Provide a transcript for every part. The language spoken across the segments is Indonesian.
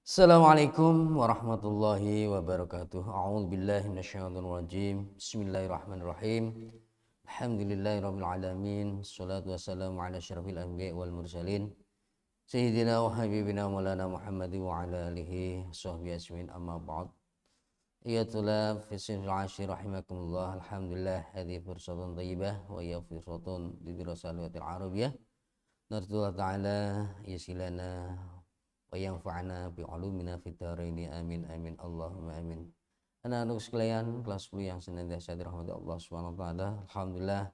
Assalamualaikum warahmatullahi wabarakatuh. A'udzubillahi minasyaitonir rajim. Bismillahirrahmanirrahim. Alhamdulillahirabbil alamin. Shalatu wassalamu ala asyrafil anbiya'i wal mursalin. Sayyidina wa habibina maulana Muhammad wa ala alihi washabbihi ajmain, amma ba'd. Ya tulab fi sinfil ashir rahimakumullah. Alhamdulillah hadhihi fursatun thayyibah wa hiya fursatun lidirasatil arabiyyah. Narjullah ta'ala yasilana wa yanfa'ana bi ulumina fid dharain, amin amin Allahumma amin. Anak-anak sekalian kelas 10 yang senantiasa dirahmati Allah Subhanahu wa taala. Alhamdulillah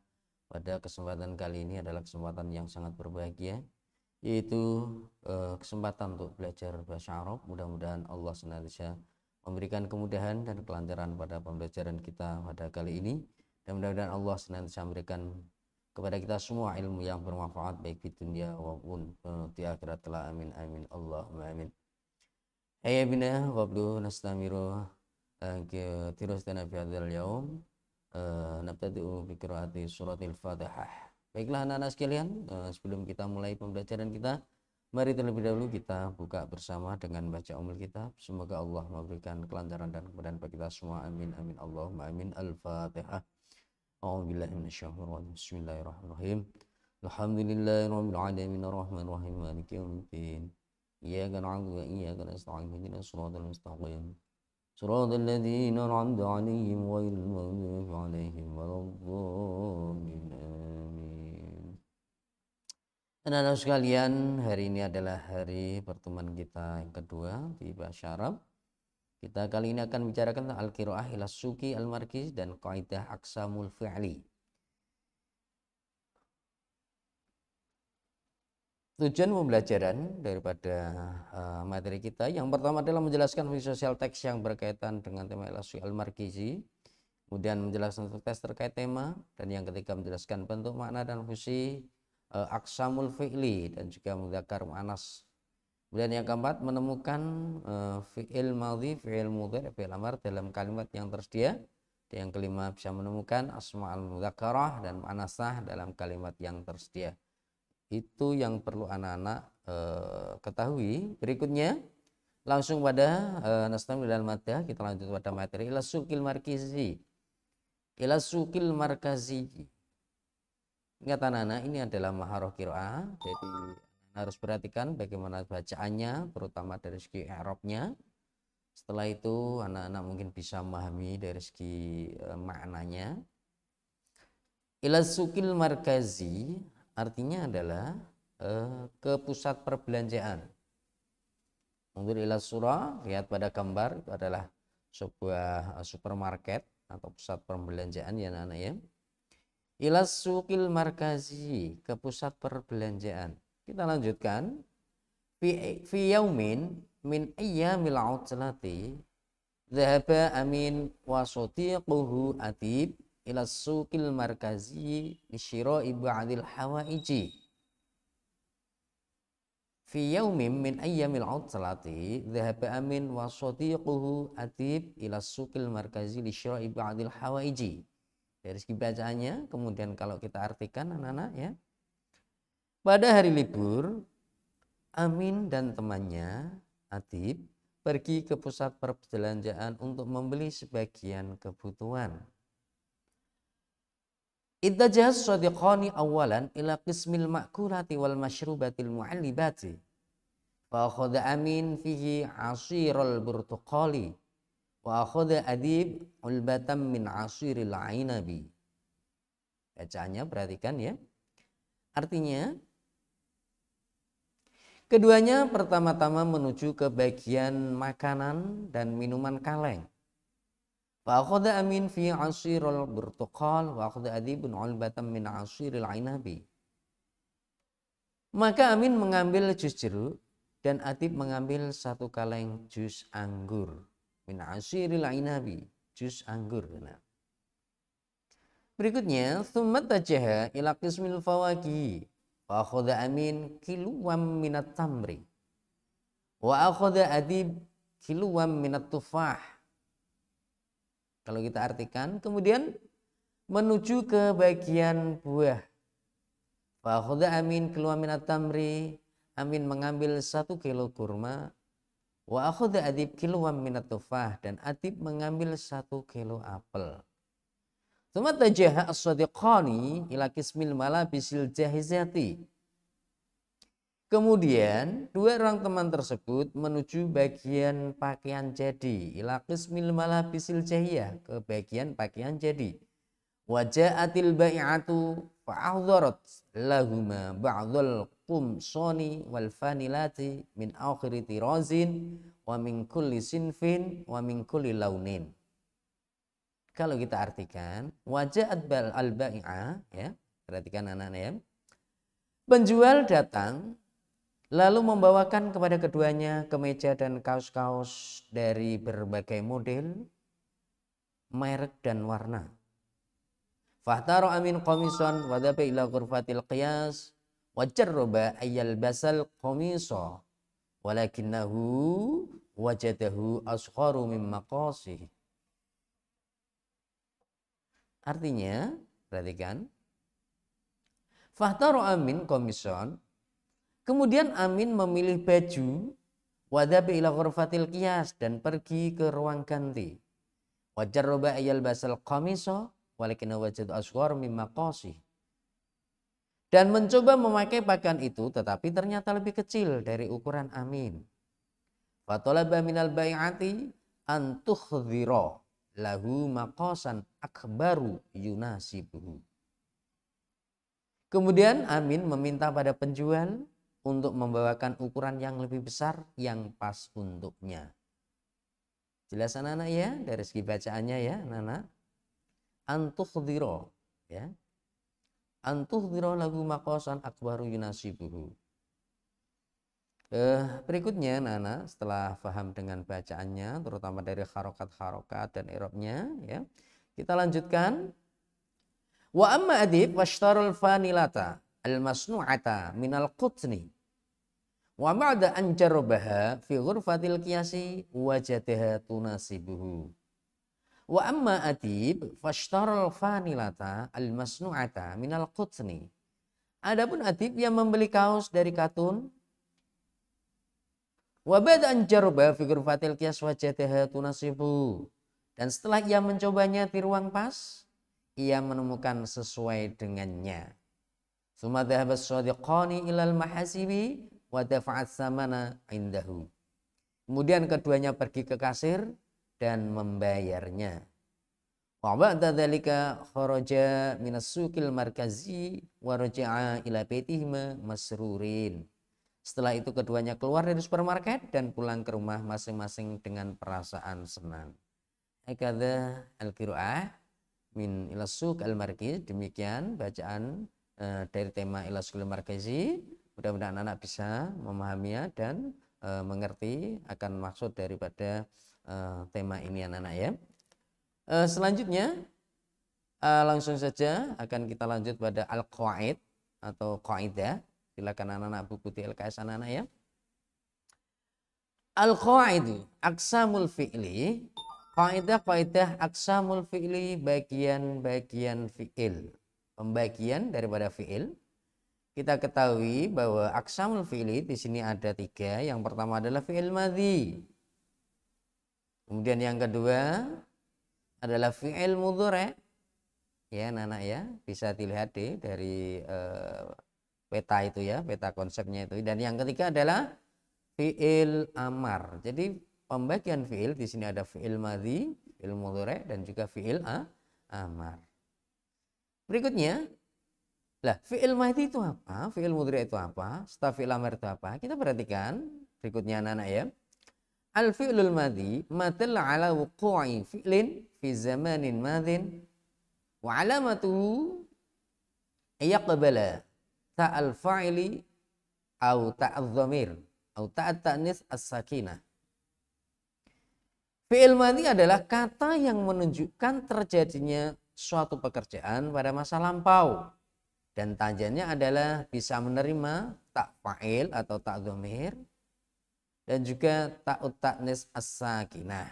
pada kesempatan kali ini adalah kesempatan yang sangat berbahagia, yaitu kesempatan untuk belajar bahasa Arab. Mudah-mudahan Allah senantiasa memberikan kemudahan dan kelancaran pada pembelajaran kita pada kali ini, dan mudah-mudahan Allah senantiasa memberikan kepada kita semua ilmu yang bermanfaat baik di dunia maupun di akhirat. Amin amin Allahumma amin. Hayya bina qablu nastamiru tirusana fi hadzal yaum nabtadi'u bi qiraati suratil Fatihah. Baiklah anak-anak sekalian, sebelum kita mulai pembelajaran kita, mari terlebih dahulu kita buka bersama dengan baca Ummul Kitab. Semoga Allah memberikan kelancaran dan kemudahan bagi kita semua. Amin amin Allahumma amin. Al-Fatihah. A'udzubillahi minasyaitonir rajim. Bismillahirrahmanirrahim. Alhamdulillahirabbil alamin arrahmanirrahim maliki yaumiddin. Iyyaka na'budu wa iyyaka nasta'in. Ihdinas siratal mustaqim. Siratal ladzina an'amta 'alaihim ghairil maghdubi 'alaihim waladdallin. Amin. Anak-anak sekalian, hari ini adalah hari pertemuan kita yang kedua di bahasa Arab. Kita kali ini akan bicarakan tentang al-qiraah ila suki al-markiz dan kaidah aqsamul fi'li. Tujuan pembelajaran daripada materi kita yang pertama adalah menjelaskan fungsi sosial teks yang berkaitan dengan tema ila suki al-markizi, kemudian menjelaskan teks terkait tema, dan yang ketiga menjelaskan bentuk makna dan fungsi aqsamul fi'li dan juga mudzakkar muannas. Kemudian yang keempat menemukan fi'il madhi, fi'il mudhari', fi'il amar dalam kalimat yang tersedia. Dan yang kelima bisa menemukan asma'ul mudzakkarah dan muannasah dalam kalimat yang tersedia. Itu yang perlu anak-anak ketahui. Berikutnya langsung pada nastamil dan maddah, kita lanjut pada materi ila sukil markizi. Ila sukil markazi. Ingat anak-anak, ini adalah maharah qiraah, jadi harus perhatikan bagaimana bacaannya, terutama dari segi i'rabnya. Setelah itu anak-anak mungkin bisa memahami dari segi maknanya. Ila sukil markazi artinya adalah ke pusat perbelanjaan. Untuk ila surah, lihat pada gambar, itu adalah sebuah supermarket atau pusat perbelanjaan ya anak-anak ya. Ila sukil markazi, ke pusat perbelanjaan. Kita lanjutkan. Fi yaumin min ayyamil utslati dhahaba amin wa sadiquhu atib ila suqil markazi li syira'i ba'dil hawaiji. Fi yaumin min ayyamil utslati dhahaba amin wa sadiquhu atib ila suqil markazi li syira'i ba'dil hawaiji. Dari segi bacaannya, kemudian kalau kita artikan anak-anak ya. Pada hari libur, Amin dan temannya, Atib, pergi ke pusat perbelanjaan untuk membeli sebagian kebutuhan. Ittajah shadiqani awalan ila qismil ma'kulati wal mashrubatil mu'allibati. Fa akhadha Amin fihi asiral burtuqali wa akhadha Adib ulbatam min asiril ainabi. Bacaannya perhatikan ya. Artinya keduanya pertama-tama menuju ke bagian makanan dan minuman kaleng. Fa akhadha Amin fi asiril burtuqal wa akhadha Adibun ulbatam min asiril ainabi. Maka Amin mengambil jus jeruk dan Adib mengambil satu kaleng jus anggur. Min asiril ainabi, jus anggur. Nah. Berikutnya, tsumma tajaha ila qismil fawakih. Wa akhadha Amin kiluwam minat tamri wa akhadha Adib kiluwam minat tufah. Kalau kita artikan, kemudian menuju ke bagian buah. Wa akhadha Amin kiluwam minat tamri, Amin mengambil 1 kilo kurma. Wa akhadha adib kilwan minat tufah, dan adib mengambil 1 kilo apel. Tsumma tajaha as-sadiqani ila qismil malabisil jahizati. Kemudian 2 orang teman tersebut menuju bagian pakaian jadi, ila qismil malabisil jahiyah, ke bagian pakaian jadi. Waja'atil bai'atu fa'ahdarat lahuma ba'dhal qumsani wal fanilati min akhiri tirazin wa min kulli sinfin wa min kulli launin. Kalau kita artikan waja'at al bai'a, ya, perhatikan anak-anak ya. Penjual datang lalu membawakan kepada keduanya kemeja dan kaos-kaos dari berbagai model, merek dan warna. Fahtaro amin qamisan wa dhaba ila ghurfatil qiyas wa jarraba ayyal basal qamisa walakinnahu wajadahu asgharu min maqasih. Artinya, perhatikan. Fahtaro amin qamisan, kemudian Amin memilih baju, wa dhaba ila ghurfatil qiyas, dan pergi ke ruang ganti. Wa jarraba ayyal basal qamisa walakin wajad asghar mimma qasih, dan mencoba memakai pakaian itu tetapi ternyata lebih kecil dari ukuran Amin. Fatalaba minal bai'ati an tukhdhira lahu maqasan akbaru yunasibuhu. Kemudian Amin meminta pada penjual untuk membawakan ukuran yang lebih besar yang pas untuknya. Jelas anak-anak ya, dari segi bacaannya ya anak-anak. Antukhdhira, ya, antukhdhira lagu maqasan akbaru yunasibuhu. Berikutnya anak-anak, setelah paham dengan bacaannya terutama dari harokat-harokat dan i'rabnya, ya, kita lanjutkan. Wa amma adib washtarul fanilata al-masnu'ata minal qutni wa ba'da an jarrabaha fi ghurfatil qiyasi wajadaha tunasibuhu. Wa amma adib fashtaral fanilata al-masnu'ata minal qutni. Adapun adib yang membeli kaos dari katun, wa ba'da an jaraba fi ghurfatil qiyas wajadaha tunasibu, dan setelah ia mencobanya di ruang pas, ia menemukan sesuai dengannya. Tsumma dhahaba as-sadiqani ilal mahasibi wa dafa'at thamana indahu. Kemudian keduanya pergi ke kasir dan membayarnya. Wa ba'da dzalika kharaja minas suqil markazi wa raja'a ila baitihima masrurin. Setelah itu keduanya keluar dari supermarket dan pulang ke rumah masing-masing dengan perasaan senang. Hakadha al-qira'ah min ila suq al-markiz. Demikian bacaan dari tema ila suq al-markazi. Mudah-mudahan anak bisa memahaminya dan mengerti akan maksud daripada tema ini anak-anak ya. Selanjutnya langsung saja akan kita lanjut pada al-qawaid atau qaidah. Silakan anak-anak buku di LKS anak-anak ya. Al-qawaidu aqsamul fi'li. Qaidah aqsamul fi'li, bagian-bagian fi'il. Pembagian daripada fi'il. Kita ketahui bahwa aqsamul fi'li di sini ada 3. Yang pertama adalah fi'il madhi. Kemudian yang kedua adalah fi'il mudhari'. Ya anak-anak ya, bisa dilihat dari peta itu ya, peta konsepnya itu. Dan yang ketiga adalah fi'il amar. Jadi pembagian fi'il di sini ada fi'il madhi, fi'il mudhari', dan juga fi'il amar. Berikutnya, lah fi'il madhi itu apa? Fi'il mudhari' itu apa? Setelah fi'il amar itu apa? Kita perhatikan berikutnya anak-anak ya. Al-fi'lul madhi madalla ala wuqu'i fi'lin fi zamanin madhin wa alamatuhu yaqbala ta'al fa'ili au ta'al dhamir au ta'at ta'nis as-sakinah. Fi'il madhi adalah kata yang menunjukkan terjadinya suatu pekerjaan pada masa lampau, dan tandanya adalah bisa menerima tak fa'il atau tak dhamir dan juga ta'ut ta'nis as-sakinah.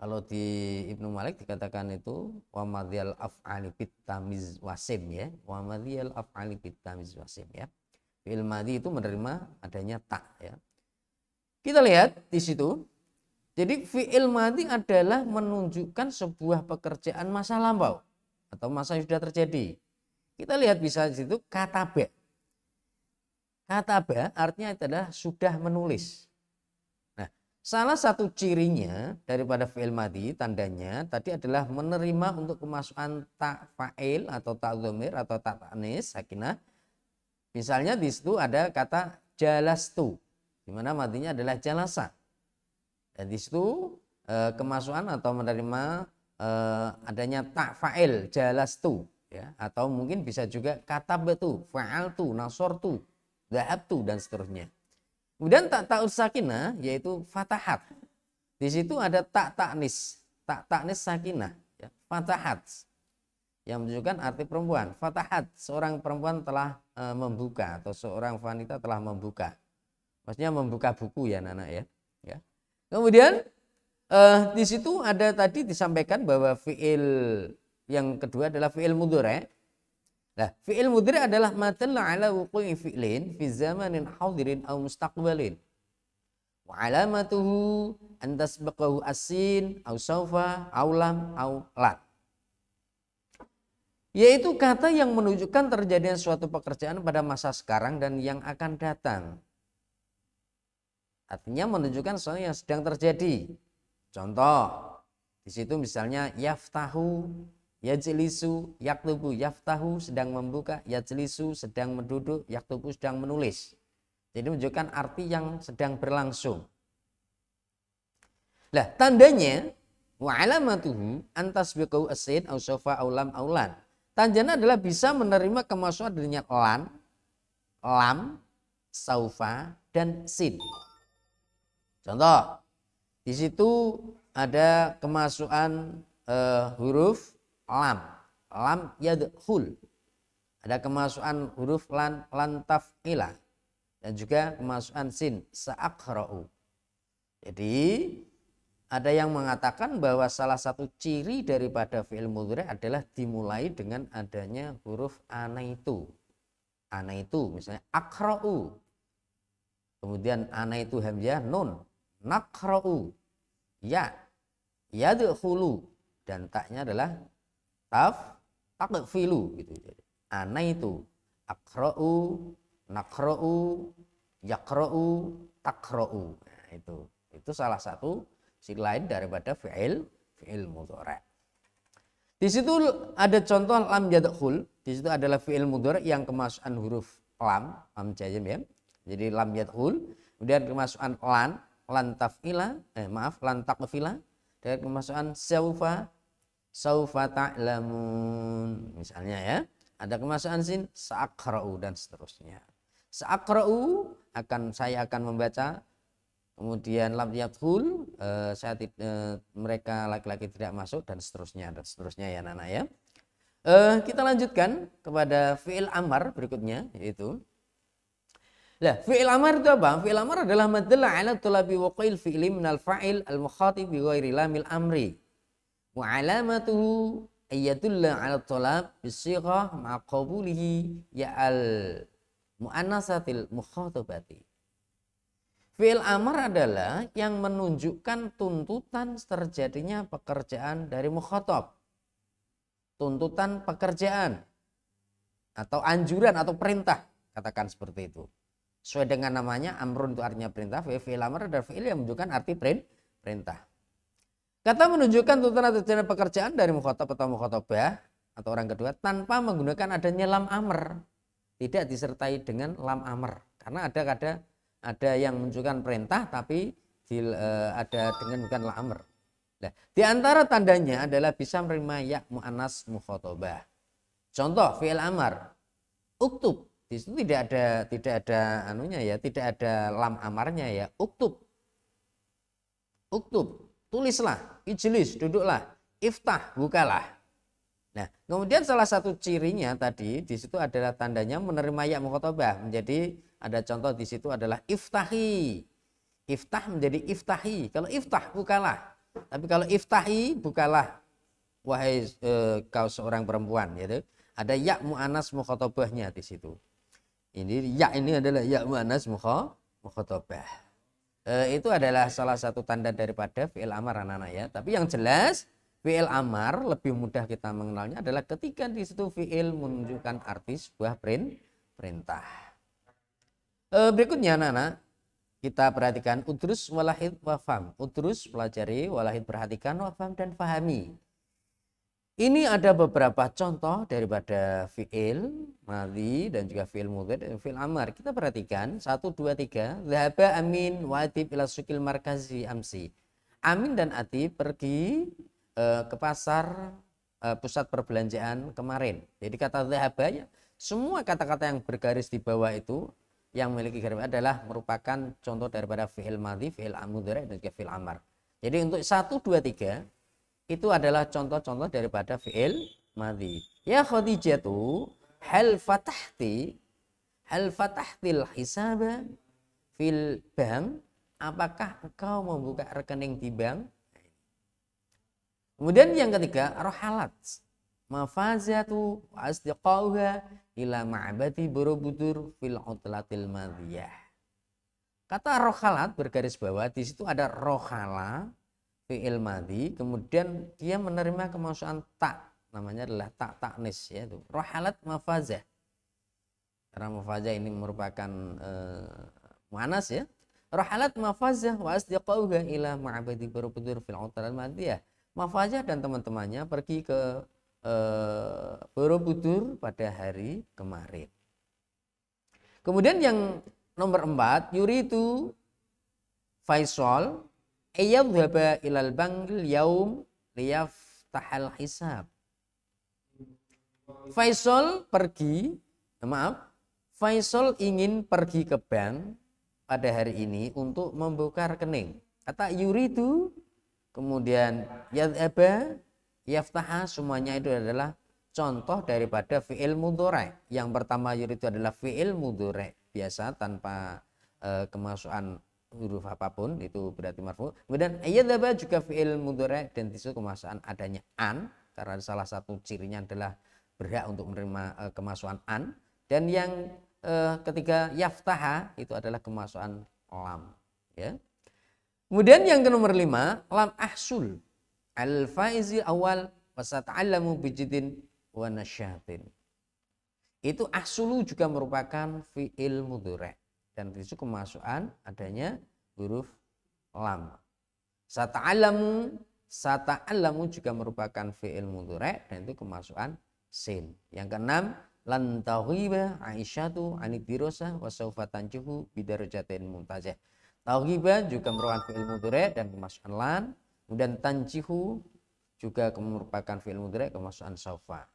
Kalau di Ibnu Malik dikatakan itu wa madhiyal af'ali bit tamiz wasim ya. Wa madhiyal af'ali bit tamiz wasim ya. Fi'il madhi itu menerima adanya tak ya. Kita lihat di situ. Jadi fi'il madhi adalah menunjukkan sebuah pekerjaan masa lampau atau masa yang sudah terjadi. Kita lihat bisa di situ kataba. Kataba artinya adalah sudah menulis. Salah satu cirinya daripada fi'il madhi tandanya tadi adalah menerima untuk kemasukan tak fa'il atau tak dhamir atau tak ta'nis sakinah. Misalnya di situ ada kata jalastu, di mana madhinya adalah jalasa. Dan di situ kemasukan atau menerima adanya tak fa'il jalastu ya, atau mungkin bisa juga katabtu, fa'altu, nasortu, dhahabtu dan seterusnya. Kemudian tak ta'us sakinah yaitu fatahat. Di situ ada tak ta'nis sakinah, ya, fatahat yang menunjukkan arti perempuan. Fatahat, seorang perempuan telah membuka atau seorang wanita telah membuka. Maksudnya membuka buku ya anak-anak ya. Ya. Kemudian di situ ada tadi disampaikan bahwa fi'il yang kedua adalah fi'il mudhari'. Nah, fi'il mudhari' adalah ma dalla ala wuqu'i fi'lin fi zamanin hadirin aw mustaqbalin. Wa alamatuhu an tasbaqahu as-sin aw sawfa aw lam aw la. Yaitu kata yang menunjukkan terjadinya suatu pekerjaan pada masa sekarang dan yang akan datang. Artinya menunjukkan sesuatu yang sedang terjadi. Contoh, di situ misalnya yaftahu, yajlisu, yaktubu, yaftahu sedang membuka, yajlisu sedang menduduk, yaktubu sedang menulis. Jadi menunjukkan arti yang sedang berlangsung. Lah tandanya wa alamatuhu antasbiqu as-sin aw sofa aw lam aw lan. Tandanya adalah bisa menerima kemasukan adanya lan, lam, saufa dan sin. Contoh, di situ ada kemasukan huruf lam yadkhul. Ada kemasukan huruf lan taf'ila dan juga kemasukan sin sa'aqra'u. Jadi ada yang mengatakan bahwa salah satu ciri daripada fi'il mudhari' adalah dimulai dengan adanya huruf anaitu. Anaitu misalnya aqra'u. Kemudian anaitu hamzah nun, naqra'u, ya, yadkhulu dan taknya adalah taqfilu gitu. Anaitu, aqra'u, naqra'u, yaqra'u, taqra'u. Nah, itu salah satu ciri lain daripada fi'il mudhari'. Di situ ada contoh lam yadkhul. Di situ adalah fi'il mudhari' yang kemasukan huruf lam jazm ya. Jadi lam yadkhul, kemudian kemasukan lan taf'ila, lan taqfila, dan kemasukan saufa ta'lamun. Misalnya ya, ada kemasukan sin sa'aqra'u dan seterusnya. Sa'aqra'u saya akan membaca. Kemudian lam yadkhul, mereka laki-laki tidak masuk dan seterusnya ya anak-anak ya. Kita lanjutkan kepada fi'il amar berikutnya yaitu fi'il amar itu apa? Fi'il amar adalah madalla ala talabi waqil fi'li minal fa'il al-mukhatib bi ghairi lamil amri. Wa alamatuhu ayyadulla ala talab bisighah ma'a qabulihi ya'al mu'annasatil mukhatabati. Fi'il amar adalah yang menunjukkan tuntutan terjadinya pekerjaan dari mukhatab. Tuntutan pekerjaan atau anjuran atau perintah, katakan seperti itu. Sesuai dengan namanya, amrun itu artinya perintah, fi'il amar adalah fi'il yang menunjukkan arti perintah. Kata menunjukkan tuntutan terjadinya pekerjaan dari mukhatab atau mukhatabah atau orang kedua tanpa menggunakan adanya lam amr. Tidak disertai dengan lam amr. Karena ada yang menunjukkan perintah tapi ada dengan bukan lam amr. Nah, di antara tandanya adalah bisa menerima ya mu'annas mukhatabah. Contoh fi'il amar, uktub. Di situ tidak ada anunya ya, tidak ada lam amarnya ya. Uktub, tulislah. Ijlis, duduklah. Iftah, bukalah. Nah, kemudian salah satu cirinya tadi di situ adalah tandanya menerima ya mukhatabah. Menjadi ada contoh di situ adalah iftahi. Iftah menjadi iftahi. Kalau iftah, bukalah. Tapi kalau iftahi, bukalah wahai kau seorang perempuan, gitu. Ada ya mu'anas mukhatabahnya di situ. Ini ya ini adalah ya mu'anas mukhatabah. Itu adalah salah satu tanda daripada fi'il amar anak-anak ya. Tapi yang jelas fi'il amar lebih mudah kita mengenalnya adalah ketika di situ fi'il menunjukkan arti sebuah perintah. Berikutnya anak-anak, kita perhatikan udrus walahid wafam. Udrus pelajari, walahid perhatikan, wafam dan fahami. Ini ada beberapa contoh daripada fi'il madhi dan juga fi'il mudhari dan fi'il amar. Kita perhatikan 1, 2, 3. Dhahaba Amin wa Atib ila sukil markazi amsi. Amin dan Atib pergi ke pasar pusat perbelanjaan kemarin. Jadi kata dhahaba ya, semua kata-kata yang bergaris di bawah itu yang memiliki garis adalah merupakan contoh daripada fi'il madhi, fi'il mudhari dan juga fi'il amar. Jadi untuk 1, 2, 3 itu adalah contoh-contoh daripada fi'il madhi. Ya Khadijatu, hal fatahtil hisaba fil bank, apakah engkau membuka rekening di bank? Kemudian yang ketiga, rohalat mafazatu asdiqauha ila ma'badi borobudur fil utlatil madhiyah. Kata rohalat bergaris bawah, di situ ada rohala fi'il madhi, kemudian dia menerima kemasukan tak, namanya adalah tak taknis, yaitu rohalat mafazah. Karena mafazah ini merupakan muannas ya. Rohalat mafazah wa asdiqauha ila ma'badi borobudur fil utlatil madhiyah. Mafazah dan teman-temannya pergi ke Borobudur pada hari kemarin. Kemudian yang nomor 4, yuridu Faisal ayyadhhaba ilal bankil yaum liyaftahal hisab. Faisal ingin pergi ke bank pada hari ini untuk membuka rekening. Kata yuridu, kemudian yadhhaba, yaftaha, semuanya itu adalah contoh daripada fi'il mudhari. Yang pertama yuridu adalah fi'il mudhari biasa tanpa kemasukan huruf apapun, itu berarti marfu. Kemudian yadhhaba juga fi'il mudhari dan disitu kemasukan adanya an, karena salah satu cirinya adalah berhak untuk menerima kemasukan an. Dan yang ketiga yaftaha itu adalah kemasukan lam, ya. Kemudian yang ke nomor 5, lam ahsul al faizi awal wasata'allamu bijidin wa nasyatin. Itu ahsulu juga merupakan fi'il mudhari dan itu kemasukan adanya huruf lam. Sata'allamu juga merupakan fi'il mudhari dan itu kemasukan sin. Yang keenam, lan taghiba Aisyatu anid dirasah wa sawfa tanjuhu bidarajatin mumtazah. Taghiba juga merupakan fi'il mudhari dan kemasukan lan. Kemudian tanjihu juga merupakan fi'il mudhari kemasukan sawfa.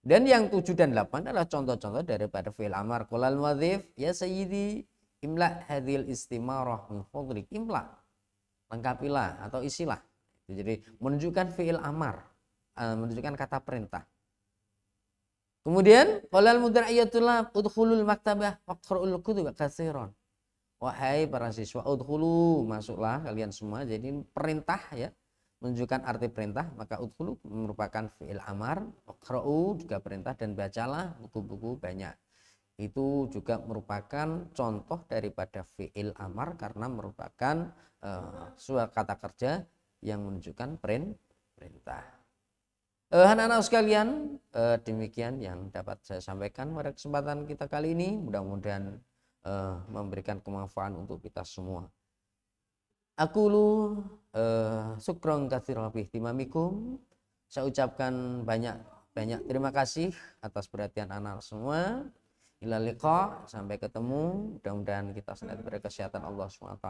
Dan yang 7 dan 8 adalah contoh-contoh daripada fi'il amar. Qulal wadhif ya sayyidi imla hadhil istimarah min fadlik. Imla, lengkapilah atau isilah. Jadi menunjukkan fi'il amar, menunjukkan kata perintah. Kemudian qulal mudara'iyatullah udkhulul maktabah waqra'ul kutub katsiran. Wahai para siswa, udkhulu, masuklah kalian semua. Jadi perintah ya, menunjukkan arti perintah, maka udkhulu merupakan fi'il amar, waqra'u juga perintah, dan bacalah buku-buku banyak. Itu juga merupakan contoh daripada fi'il amar karena merupakan suatu kata kerja yang menunjukkan perintah. Anak-anak sekalian, demikian yang dapat saya sampaikan pada kesempatan kita kali ini. Mudah-mudahan memberikan kemanfaatan untuk kita semua. Aqulu syukran katsiran fi ihtimamikum. Saya ucapkan banyak terima kasih atas perhatian anak semua. Ila liqa, sampai ketemu. Mudah-mudahan kita senantiasa diberi kesehatan Allah SWT.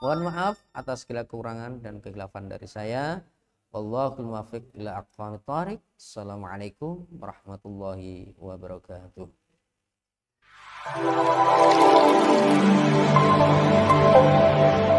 Mohon maaf atas segala kekurangan dan kehilafan dari saya. Wallahul muwaffiq ila aqwamit thoriq. Assalamualaikum warahmatullahi wabarakatuh. Thank you.